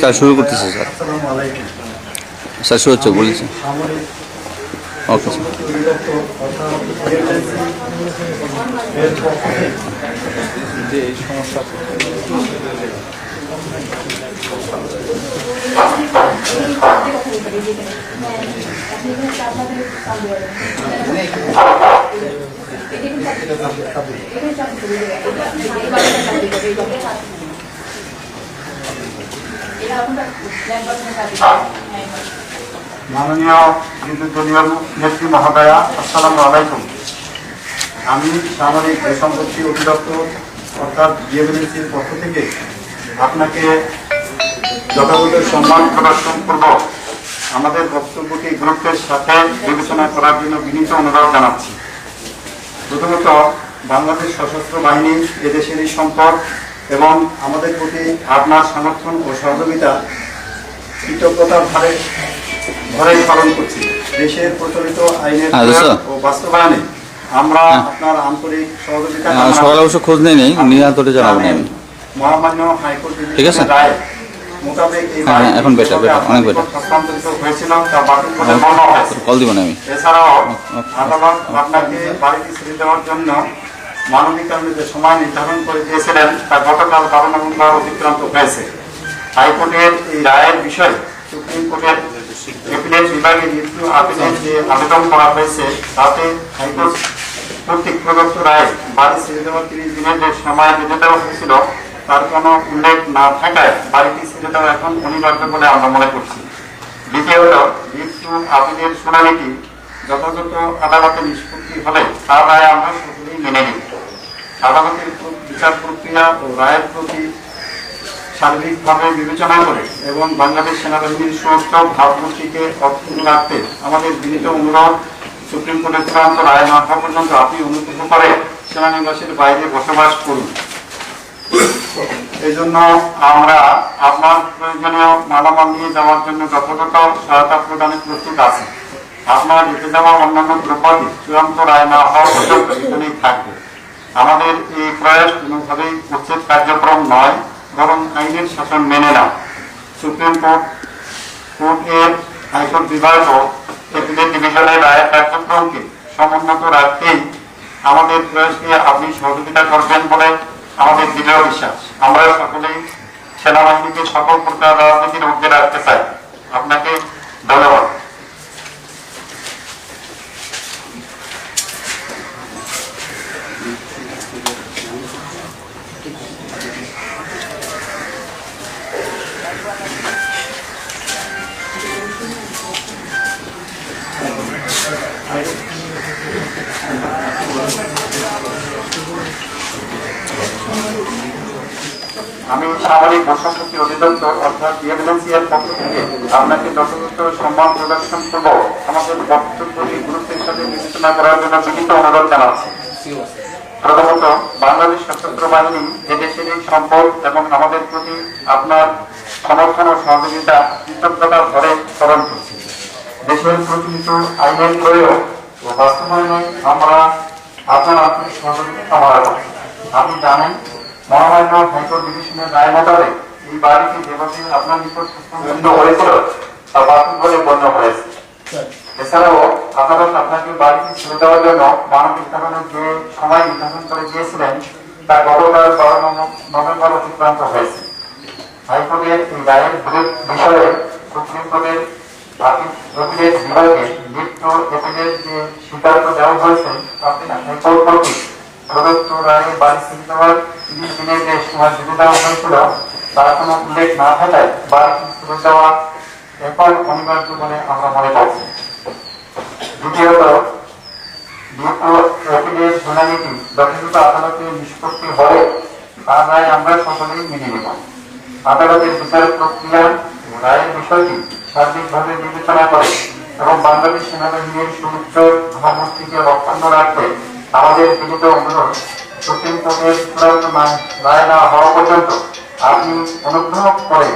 Sir শুরু করতেছে sir. Sir শুরু হচ্ছে বলেছে। Okay sir. যে এই সমস্যা মাননীয় বিদ্যুৎ দলীয় নেত্রী মহোদয়া, আসসালামু আলাইকুম। আমি সামরিক বেসম্পত্তি অধিদপ্তর অর্থাৎ বিএমএনসির পক্ষ থেকে আপনাকে যথাযথ সম্মান প্রদর্শন করব আমাদের বক্তব্যকে গুরুত্বের সাথে বিবেচনা করার জন্য বিনীত অনুরোধ জানাচ্ছি। প্রথমত, বাংলাদেশ সশস্ত্র বাহিনী এদেশেরই সম্পদ এবং আমাদের প্রতি আপনার সমর্থন ও সহযোগিতা কৃতজ্ঞতার ভরে পালন করছি। দেশের প্রচলিত আইনের ও বাস্তবায়নে আমরা আপনার আন্তরিক সহযোগিতা সকালে অবশ্য খোঁজ নেই নিরান্তরে জানাবেন আমি। মহামান্য হাইকোর্ট ঠিক আছে রায় মোতাবেক এই এখন বেটার অনেক বেটার হস্তান্তরিত হয়েছিল তা বাতিল করে বলা হয়েছে। কল দিবেন আমি। এছাড়াও আদালত আপনাকে বাড়িতে ছেড়ে দেওয়ার জন্য মানবিক কারণে যে সময় নির্ধারণ করে দিয়েছিলেন তা গতকাল 12 নভেম্বর অতিক্রান্ত হয়েছে। হাইকোর্টের এই রায়ের বিষয়ে সুপ্রিম কোর্টের এপিলেট বিভাগে রিভিউ আপিলের যে আবেদন করা হয়েছে তাতে হাইকোর্ট কর্তৃক প্রদত্ত রায় বাড়ি ছেড়ে দেওয়ার 30 দিনের যে সময় বেঁধে দেওয়া হয়েছিল তার কোনো উল্লেখ না থাকায় বাড়িটি ছেড়ে দেওয়া এখন অনিবার্য বলে আমরা মনে করছি। দ্বিতীয়ত, রিভিউ আপিলের শুনানিটি যথাযথ আদালতে নিষ্পত্তি হলে তার রায় আমরা সকলেই মেনে নিই। আদালতের বিচার প্রক্রিয়া ও রায়ের প্রতি সার্বিকভাবে বিবেচনা করে এবং বাংলাদেশ সেনাবাহিনীর সমস্ত ভাবমূর্তিকে অক্ষুণ্ণ রাখতে আমাদের বিনীত অনুরোধ, সুপ্রিম কোর্টের চূড়ান্ত রায় না হওয়া পর্যন্ত আপনি অনুগ্রহ করে সেনানিবাসের বাইরে বসবাস করুন। এই জন্য আমরা আপনার প্রয়োজনীয় মালামাল নিয়ে যাওয়ার জন্য যথাযথ সহায়তা প্রদানের প্রস্তুত আছি। আপনার রেখে যাওয়া অন্যান্য দ্রব্যাদি চূড়ান্ত রায় না হওয়া পর্যন্ত এখানেই থাকবে। আমাদের এই প্রয়াস কোনোভাবেই উচ্ছেদ কার্যক্রম নয়, বরং আইনের শাসন মেনে নাও। সুপ্রিম কোর্টের হাইকোর্ট বিভাগ ও এপিলেট ডিভিশনের রায়ের কার্যক্রমকে সমুন্নত রাখতেই আমাদের প্রয়াসকে আপনি সহযোগিতা করবেন বলে আমাদের দৃঢ় বিশ্বাস। আমরা সকলেই সেনাবাহিনীকে সকল প্রকার রাজনীতির ঊর্ধ্বে রাখতে চাই। আপনাকে ধন্যবাদ। আমি সামরিক বেসম্পত্তি অধিদপ্তর অর্থাৎ বিএমএনসি এর পক্ষ থেকে আপনাকে যথাযথ সম্মান প্রদর্শন করব আমাদের বক্তব্যটি গুরুত্বের সাথে বিবেচনা করার জন্য বিনীত অনুরোধ জানাচ্ছি। প্রথমত, বাংলাদেশ সশস্ত্র বাহিনী এদেশের সম্পদ এবং আমাদের প্রতি আপনার সমর্থন ও সহযোগিতা কৃতজ্ঞতার ভরে স্মরণ করছি। দেশের প্রচলিত আইনের প্রয়োগ ও বাস্তবায়নে আমরা আপনার আন্তরিক সহযোগিতা কামনা করছি। আপনি জানেন, মহামান্য হাইকোর্ট ডিভিশনের রায় মোতাবেক এই বাড়িটি যেভাবে আপনার নিকট হস্তান্তরিত হয়েছিল তা বাতিল বলে গণ্য হয়েছে। এছাড়াও আদালত আপনাকে বাড়িটি ছেড়ে দেওয়ার জন্য মানবিক কারণে যে সময় নির্ধারণ করে দিয়েছিলেন তা তা গতকাল 12 নভেম্বর অতিক্রান্ত হয়েছে। হাইকোর্টের এই রায়ের বিষয়ে সুপ্রিম কোর্টের অ্যাপিলেট বিভাগে লিপ্ত অ্যাপিলেট যে সিদ্ধান্ত দেওয়া হয়েছে তাতে হাইকোর্ট কর্তৃক প্রদত্ত রায়ে বাড়ি ছিঁড়ে দেওয়ার 30 দিনের যে সময় দিতে দেওয়া হয়েছিল তার কোনো উল্লেখ না থাকায় বাড়িটি ছিঁড়ে দেওয়া এখন অনিবার্য বলে আমরা মনে করছি। দ্বিতীয়ত, অ্যাপিলেট শুনানিটি যথাযথ আদালতে নিষ্পত্তি হলে তার রায় আমরা সকলেই মেনে নেব। আদালতের বিচার প্রক্রিয়া রায়ের বিষয়টি সার্বিকভাবে বিবেচনা করে এবং বাংলাদেশ সেনাবাহিনীর সুউচ্চ ভাবমূর্তিকে অক্ষুণ্ণ রাখতে আমাদের বিনীত অনুরোধ, সুপ্রিম কোর্টের চূড়ান্ত রায় না হওয়া পর্যন্ত আপনি অনুগ্রহ করে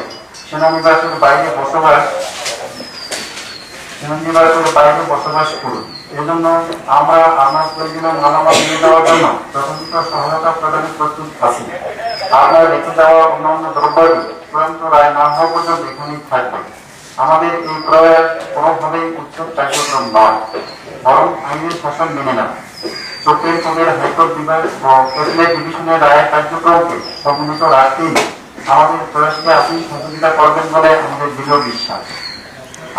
সেনানিবাসের বাইরে বসবাস করুন। এজন্য আমরা আমার প্রয়োজনীয় মালামাল নিয়ে যাওয়ার জন্য যথাযথ সহায়তা প্রদানের প্রস্তুত আছি। আপনার রেখে যাওয়া অন্যান্য দ্রব্যাদি চূড়ান্ত রায় না হওয়া পর্যন্ত এখানেই থাকবে। আমাদের এই প্রয়াস কোনোভাবেই উচ্ছেদ কার্যক্রম নয়, বরং আইনের শাসন মেনে নেয়। সুপ্রিম কোর্টের হাইকোর্ট বিভাগ ও অ্যাপিলেট ডিভিশনের রায়ের কার্যক্রমকে সমন্বিত রাখতেই আমাদের প্রয়াসকে আপনি সহযোগিতা করবেন বলে আমাদের দৃঢ় বিশ্বাস।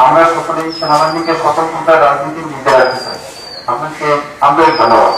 আমরা সকলেই সেনাবাহিনীকে সকল প্রকার রাজনীতির মধ্যে রাখতে চাই। আপনাকে আন্তরিক ধন্যবাদ।